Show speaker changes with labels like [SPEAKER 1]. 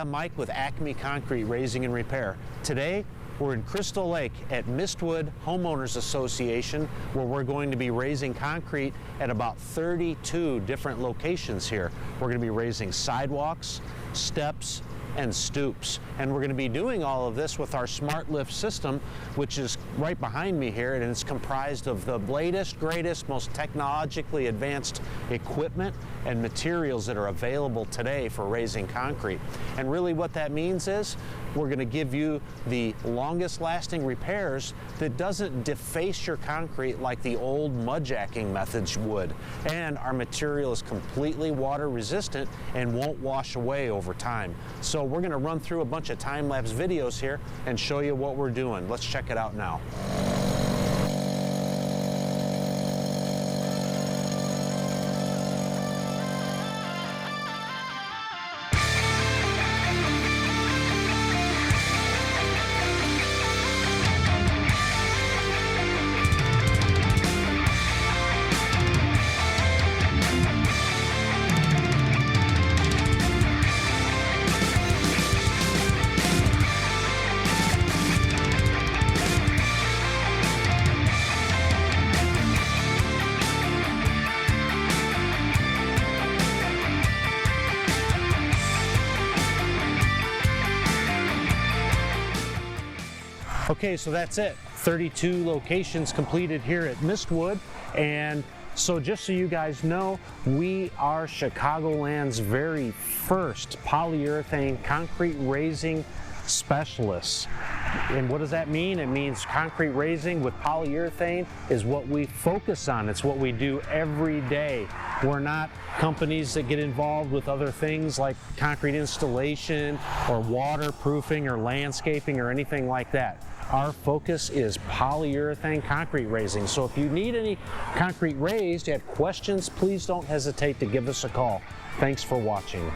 [SPEAKER 1] I'm Mike with Acme Concrete Raising and Repair. Today, we're in Crystal Lake at Mistwood Home Owners Association, where we're going to be raising concrete at about 32 different locations here. We're going to be raising sidewalks, steps, and stoops. And we're going to be doing all of this with our Smart Lift system, which is right behind me here, and it's comprised of the latest, greatest, most technologically advanced equipment and materials that are available today for raising concrete. And really what that means is we're going to give you the longest lasting repairs that doesn't deface your concrete like the old mudjacking methods would. And our material is completely water resistant and won't wash away over time. So we're going to run through a bunch of time-lapse videos here and show you what we're doing. Let's check it out now. Okay, so that's it. 32 locations completed here at Mistwood. And so just so you guys know, we are Chicagoland's very first polyurethane concrete raising specialists. And what does that mean? It means concrete raising with polyurethane is what we focus on. It's what we do every day. We're not companies that get involved with other things like concrete installation or waterproofing or landscaping or anything like that. Our focus is polyurethane concrete raising. So if you need any concrete raised, you have questions, please don't hesitate to give us a call. Thanks for watching.